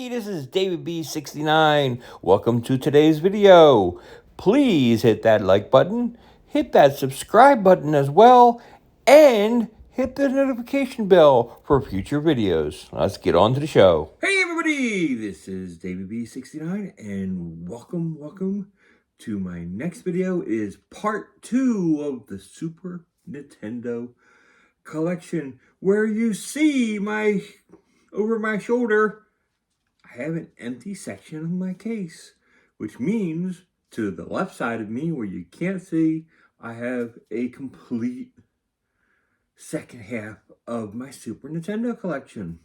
This is David B69. Welcome to today's video. Please hit that like button, hit that subscribe button as well, and hit the notification bell for future videos. Let's get on to the show. Hey everybody, this is David B69 and welcome to my next video. It is part 2 of the Super Nintendo collection, where you see over my shoulder I have an empty section of my case, which means to the left side of me where you can't see, I have a complete second half of my Super Nintendo collection.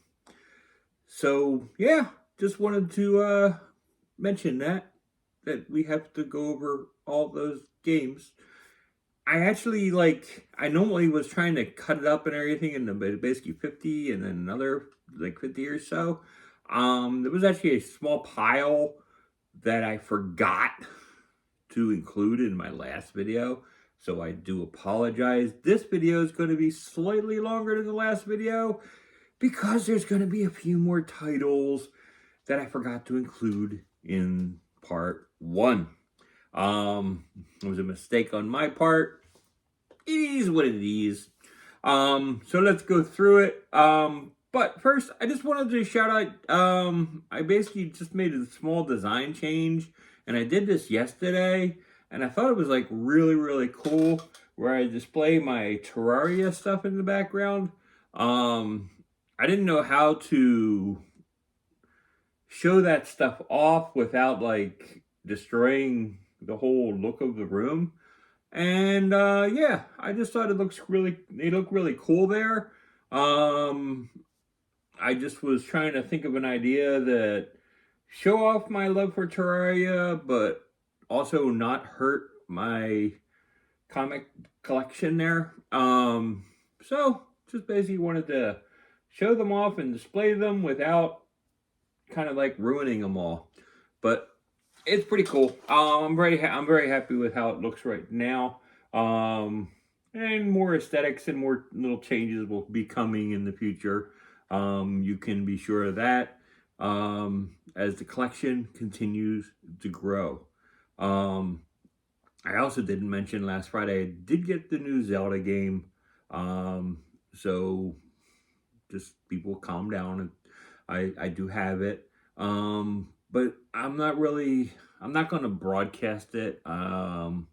So yeah, just wanted to mention that we have to go over all those games. I normally was trying to cut it up and everything into basically 50 and then another like 50 or so. There was actually a small pile that I forgot to include in my last video, so I do apologize. This video is going to be slightly longer than the last video because there's going to be a few more titles that I forgot to include in part 1. It was a mistake on my part. It is what it is. So let's go through it. But first, I just wanted to shout out, I basically just made a small design change, and I did this yesterday, and I thought it was like really cool, where I display my Terraria stuff in the background. I didn't know how to show that stuff off without like destroying the whole look of the room. And yeah, I just thought they look really cool there. I just was trying to think of an idea that show off my love for Terraria, but also not hurt my comic collection there. So just basically wanted to show them off and display them without kind of like ruining them all. But it's pretty cool. I'm very happy with how it looks right now. And more aesthetics and more little changes will be coming in the future. You can be sure of that as the collection continues to grow. I also didn't mention last Friday, I did get the new Zelda game. So just people calm down. I do have it. But I'm not going to broadcast it. Number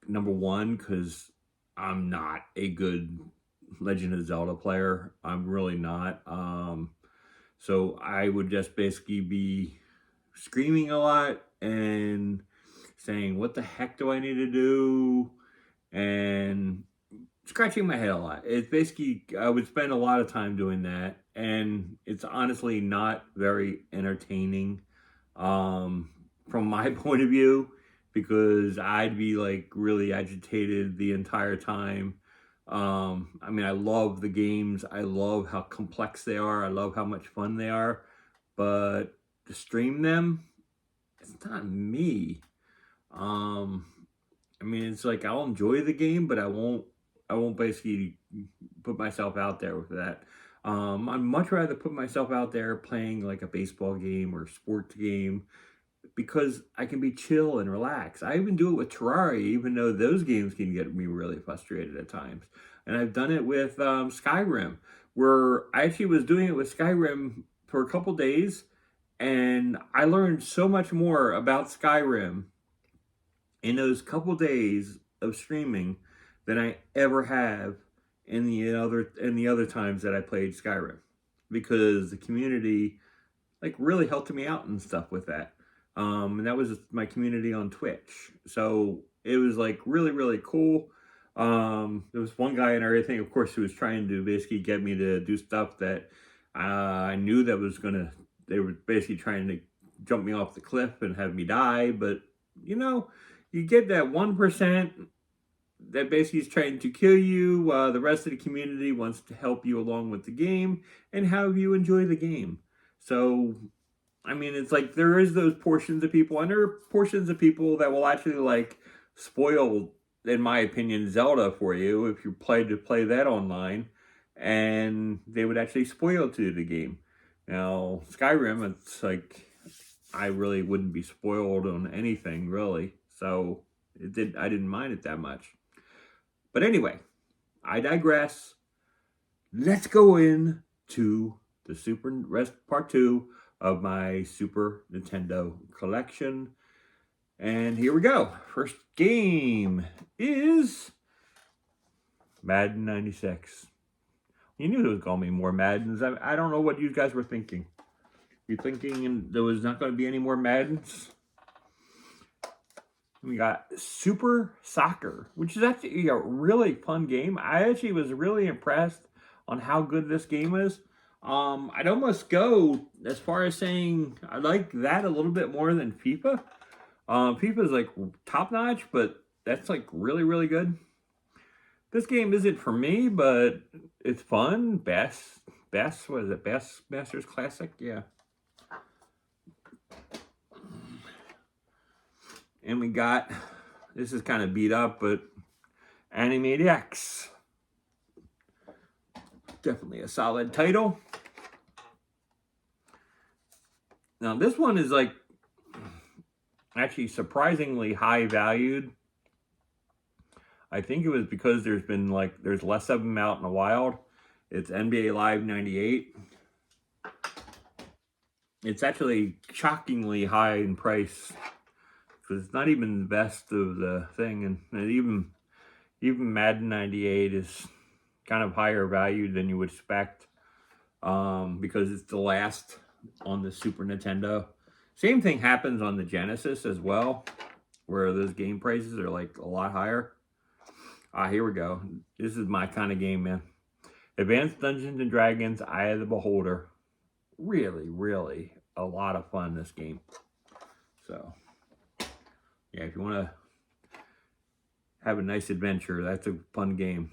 one, because I'm not a good Legend of Zelda player. I'm really not. So I would just basically be screaming a lot and saying, what the heck do I need to do? And scratching my head a lot. It's basically, I would spend a lot of time doing that. And it's honestly not very entertaining from my point of view, because I'd be like really agitated the entire time. I mean, I love the games. I love how complex they are. I love how much fun they are. But to stream them, it's not me. I mean, it's like I'll enjoy the game, but I won't basically put myself out there with that. I'd much rather put myself out there playing like a baseball game or sports game, because I can be chill and relax. I even do it with Terraria, even though those games can get me really frustrated at times. And I've done it with Skyrim, where I actually was doing it with Skyrim for a couple days, and I learned so much more about Skyrim in those couple days of streaming than I ever have in the other times that I played Skyrim, because the community like really helped me out and stuff with that. And that was my community on Twitch. So it was like really cool. There was one guy and everything, of course, who was trying to basically get me to do stuff that I knew that they were basically trying to jump me off the cliff and have me die. But, you know, you get that 1% that basically is trying to kill you. The rest of the community wants to help you along with the game and have you enjoy the game. So, I mean, it's like there is those portions of people, and there are portions of people that will actually like spoil, in my opinion, Zelda for you if you play that online, and they would actually spoil to the game. Now, Skyrim, it's like I really wouldn't be spoiled on anything, really. So I didn't mind it that much. But anyway, I digress. Let's go in to the Super Rest Part 2 of my Super Nintendo collection. And here we go. First game is Madden 96. You knew there was going to be more Maddens. I don't know what you guys were thinking. You thinking there was not going to be any more Maddens? We got Super Soccer, which is actually a really fun game. I actually was really impressed on how good this game is. I'd almost go as far as saying I like that a little bit more than FIFA. FIFA is like top notch, but that's like really, really good. This game isn't for me, but it's fun. Bass, what is it? Bass Masters Classic? Yeah. And we got, this is kind of beat up, but Animated X. Definitely a solid title. Now this one is like actually surprisingly high valued. I think it was because there's less of them out in the wild. It's NBA Live 98. It's actually shockingly high in price because it's not even the best of the thing, and even Madden 98 is kind of higher valued than you would expect because it's the last on the Super Nintendo. Same thing happens on the Genesis as well, where those game prices are like a lot higher. Here we go. This is my kind of game, man. Advanced Dungeons and Dragons, Eye of the Beholder. Really, really a lot of fun, this game. So, yeah, if you want to have a nice adventure, that's a fun game.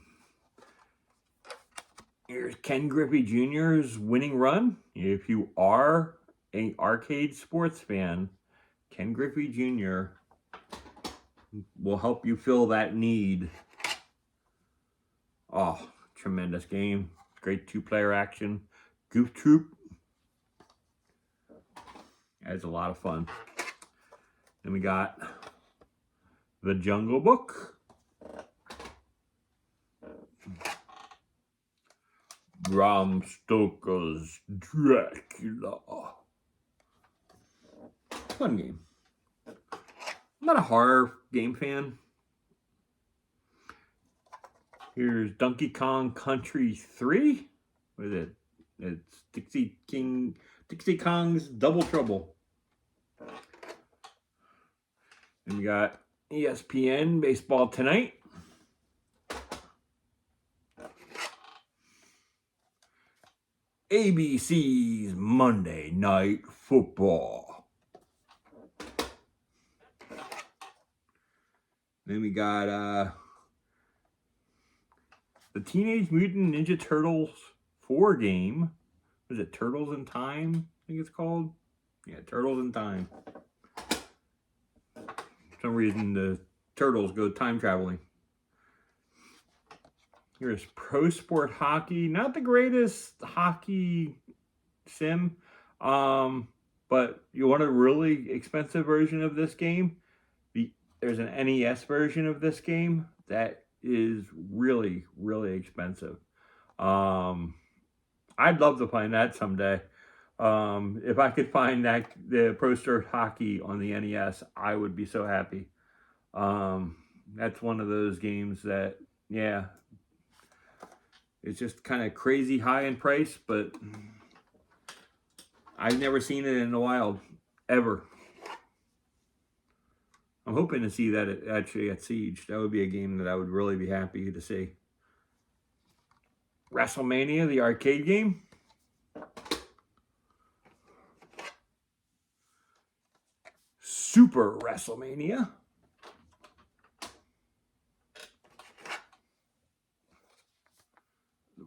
Here's Ken Griffey Jr.'s winning run. If you are an arcade sports fan, Ken Griffey Jr. will help you fill that need. Oh, tremendous game. Great two-player action. Goof Troop. That's a lot of fun. Then we got The Jungle Book. Bram Stoker's Dracula. Fun game. I'm not a horror game fan. Here's Donkey Kong Country 3. What is it? It's Dixie Kong's Double Trouble. And we got ESPN Baseball Tonight. ABC's Monday Night Football. Then we got the Teenage Mutant Ninja Turtles 4 game. Was it Turtles in Time? I think it's called. Yeah, Turtles in Time. For some reason, the turtles go time traveling. Here's Pro Sport Hockey. Not the greatest hockey sim, but you want a really expensive version of this game? There's an NES version of this game that is really, really expensive. I'd love to find that someday. If I could find the Pro Sport Hockey on the NES, I would be so happy. That's one of those games that, yeah, it's just kind of crazy high in price, but I've never seen it in the wild, ever. I'm hoping to see that actually at Siege. That would be a game that I would really be happy to see. WrestleMania, the arcade game. Super WrestleMania.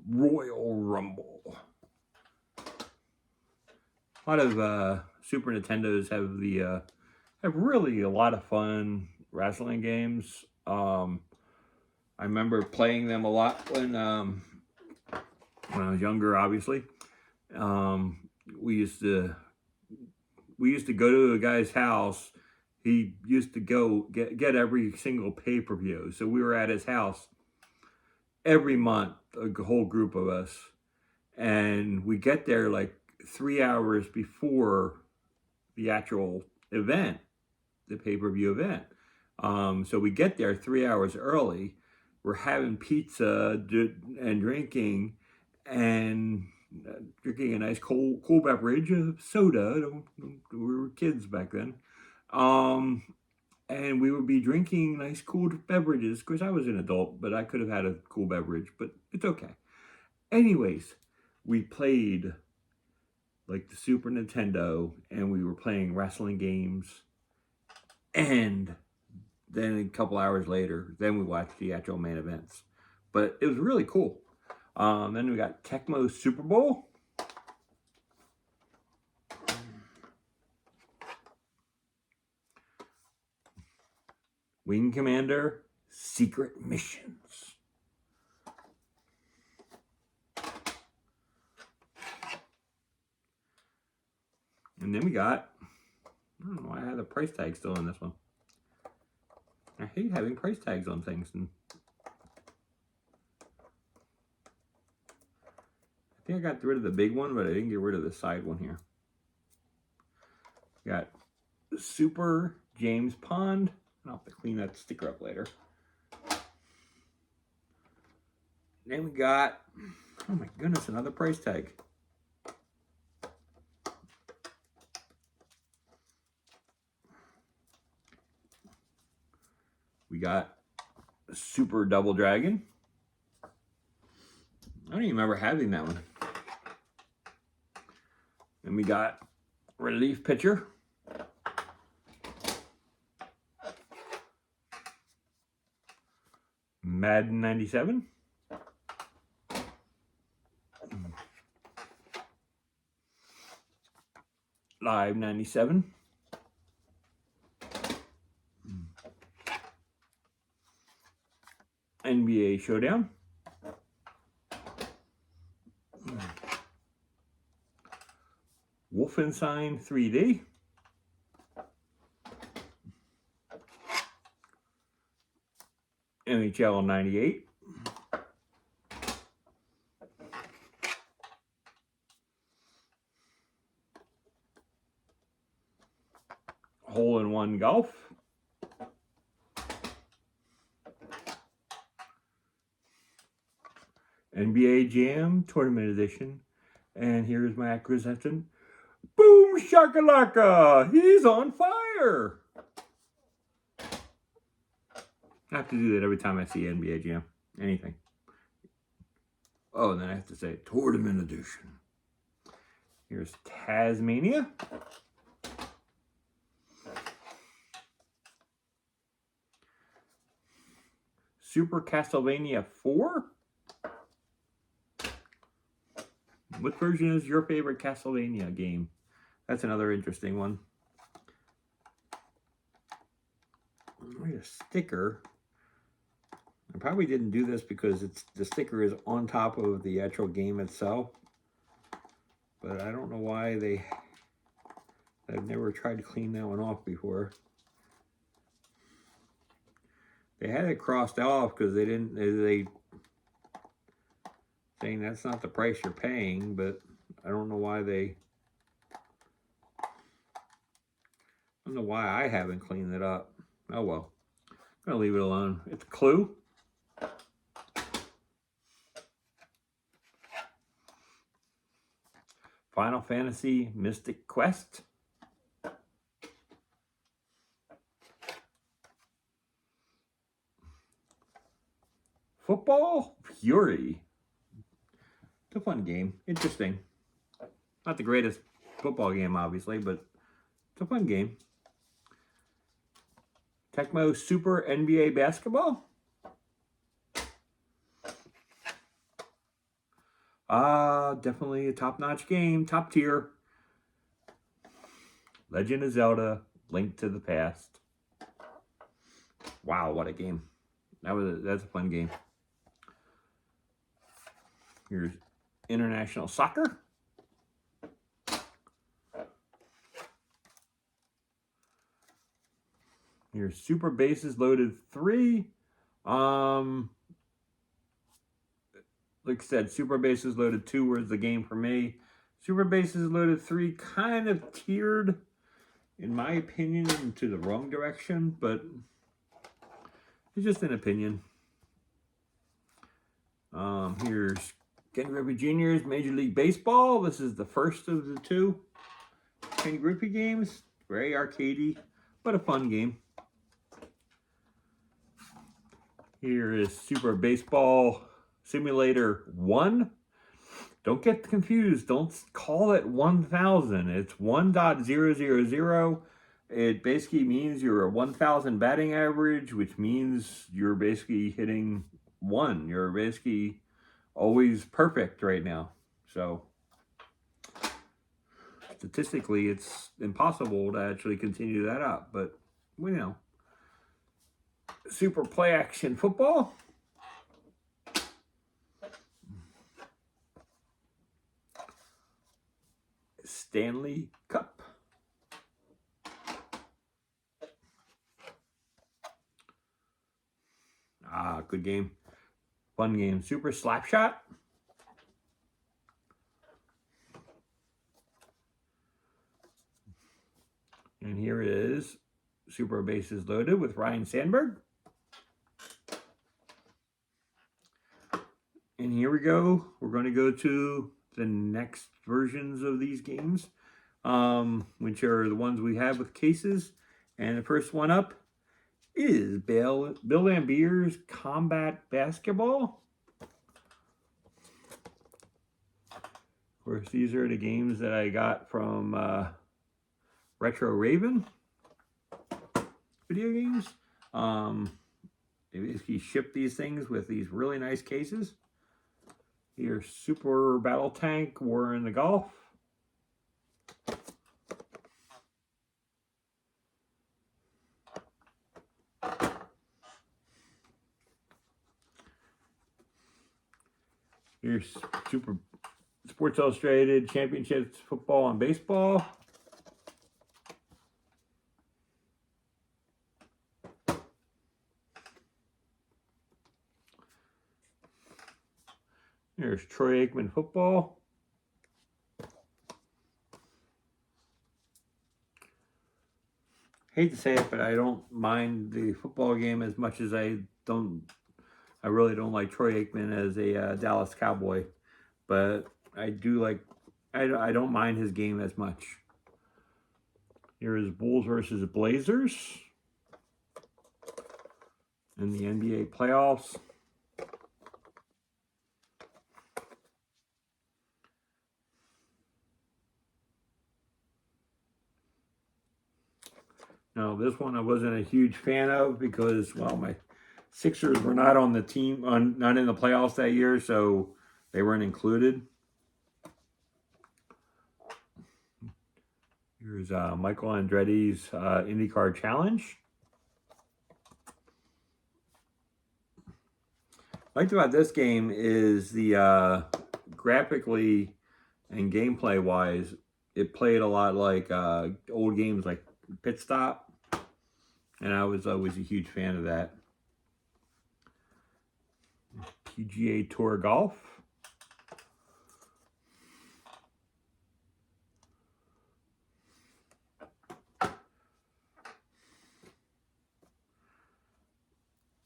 Royal Rumble. A lot of Super Nintendos have really a lot of fun wrestling games. I remember playing them a lot when I was younger, obviously. we used to go to a guy's house. He used to go get every single pay-per-view. So we were at his house every month, a whole group of us. And we get there like 3 hours before the actual event, the pay-per-view event. So we get there 3 hours early. We're having pizza and drinking, and drinking a nice cool beverage, soda. We were kids back then. And we would be drinking nice cool beverages. Of course, I was an adult, but I could have had a cool beverage, but it's okay. Anyways, we played like the Super Nintendo, and we were playing wrestling games. And then a couple hours later, then we watched the actual main events. But it was really cool. Then we got Tecmo Super Bowl. Wing Commander Secret Missions. And then we got, I don't know why I have the price tag still on this one. I hate having price tags on things. And I think I got rid of the big one, but I didn't get rid of the side one here. We got Super James Pond. I'll have to clean that sticker up later. Then we got, oh my goodness, another price tag. We got Super Double Dragon. I don't even remember having that one. And we got Relief Pitcher. Madden 97. Live 97. NBA Showdown. Wolfenstein 3D. NHL 98. Hole-in-one Golf. NBA Jam Tournament Edition. And here's my acquisition. Boom shakalaka! He's on fire! I have to do that every time I see NBA Jam. Anything. Oh, and then I have to say Tournament Edition. Here's Tasmania. Super Castlevania 4. What version is your favorite Castlevania game? That's another interesting one. Wait, a sticker. I probably didn't do this because the sticker is on top of the actual game itself. But I don't know why I've never tried to clean that one off before. They had it crossed off because they saying that's not the price you're paying, but I don't know why I haven't cleaned it up. Oh well. I'm gonna leave it alone. It's Clue. Final Fantasy Mystic Quest. Football Fury. It's a fun game. Interesting. Not the greatest football game, obviously, but it's a fun game. Tecmo Super NBA Basketball. Definitely a top-notch game. Top tier. Legend of Zelda, Link to the Past. Wow, what a game. That's a fun game. Here's International Soccer. Here's Super Bases Loaded 3. Like I said, Super Bases Loaded 2 was the game for me. Super Bases Loaded 3 kind of tiered, in my opinion, into the wrong direction, but it's just an opinion. Here's Ken Griffey Jr.'s Major League Baseball. This is the first of the two Ken Griffey games. Very arcadey, but a fun game. Here is Super Baseball Simulator 1. Don't get confused. Don't call it 1000. It's 1.000. It basically means you're a 1000 batting average, which means you're basically hitting 1. You're basically always perfect right now. So statistically, it's impossible to actually continue that up. But, you know. Super Play Action Football. Stanley Cup. Good game. Fun game. Super Slapshot. And here is Super Bases Loaded with Ryan Sandberg. And here we go. We're going to go to the next versions of these games, which are the ones we have with cases. And the first one up is Bill Lambier's Combat Basketball. Of course, these are the games that I got from Retro Raven video games. They basically ship these things with these really nice cases. Here's Super Battle Tank War in the Gulf. Here's Super Sports Illustrated Championships Football and Baseball. Here's Troy Aikman Football. Hate to say it, but I don't mind the football game as much as I really don't like Troy Aikman as a Dallas Cowboy. But I do like, I don't mind his game as much. Here is Bulls versus Blazers in the NBA playoffs. Now, this one I wasn't a huge fan of because, well, my Sixers were not on the team, not in the playoffs that year, so they weren't included. Here's Michael Andretti's IndyCar Challenge. What I liked about this game is the graphically and gameplay wise, it played a lot like old games like Pit Stop, and I was always a huge fan of that. PGA Tour Golf.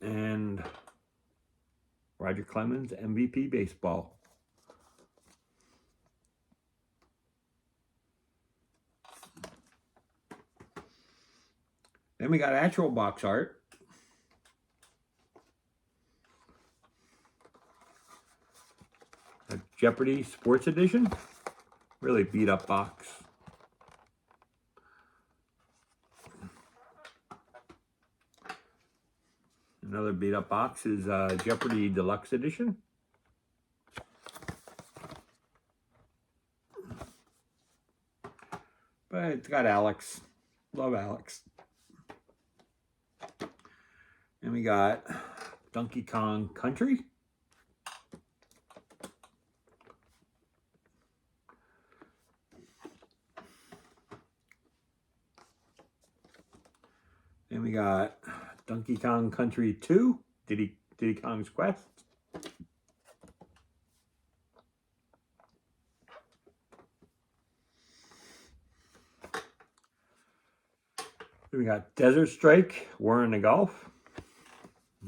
And Roger Clemens MVP Baseball. Then we got actual box art. A Jeopardy Sports Edition. Really beat up box. Another beat up box is Jeopardy Deluxe Edition. But it's got Alex. Love Alex. And we got Donkey Kong Country. And we got Donkey Kong Country 2, Diddy Kong's Quest. We got Desert Strike, War in the Gulf.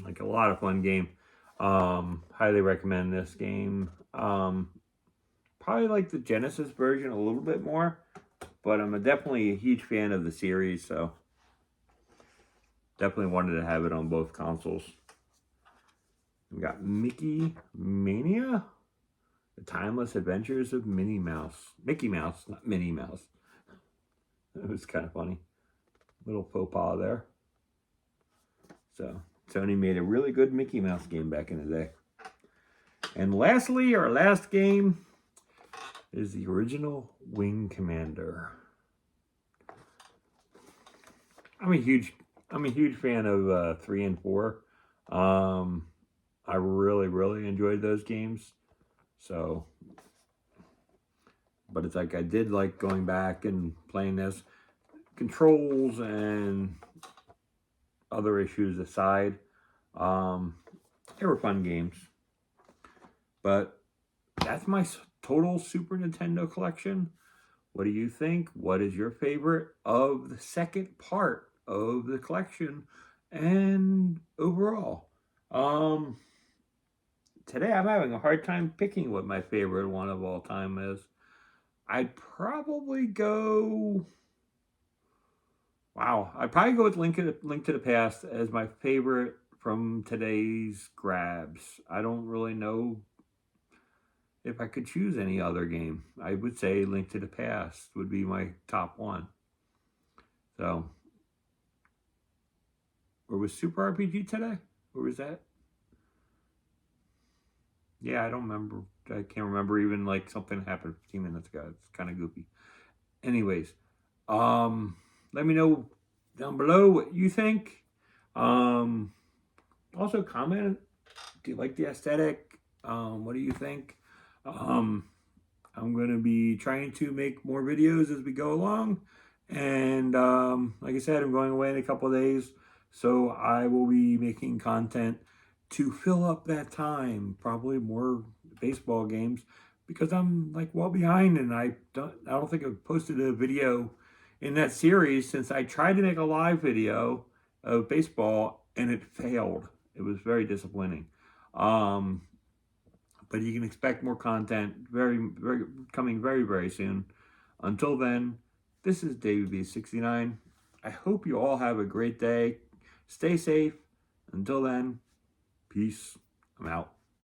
Like a lot of fun game. Highly recommend this game. Probably like the Genesis version a little bit more, but I'm definitely a huge fan of the series, so definitely wanted to have it on both consoles. We got Mickey Mania, The Timeless Adventures of Minnie Mouse. Mickey Mouse, not Minnie Mouse. It was kind of funny. Little faux pas there. So Sony made a really good Mickey Mouse game back in the day. And lastly, our last game is the original Wing Commander. I'm a huge fan of 3 and 4. I really enjoyed those games. So, but it's like I did like going back and playing this. Controls and other issues aside, they were fun games. But that's my total Super Nintendo collection. What do you think? What is your favorite of the second part of the collection and overall? Today I'm having a hard time picking what my favorite one of all time is. I'd probably go... Wow, I'd probably go with Link to the Past as my favorite from today's grabs. I don't really know if I could choose any other game. I would say Link to the Past would be my top one. So, or was Super RPG today? Or was that? Yeah, I don't remember. I can't remember even like something happened 15 minutes ago. It's kind of goofy. Anyways, let me know down below what you think. Also comment. Do you like the aesthetic? What do you think? I'm going to be trying to make more videos as we go along. And like I said, I'm going away in a couple of days. So I will be making content to fill up that time. Probably more baseball games. Because I'm like well behind, and I don't think I've posted a video in that series since I tried to make a live video of baseball and it failed. It was very disappointing. But you can expect more content coming very soon. Until then, this is David B69. I hope you all have a great day. Stay safe. Until then, peace. I'm out.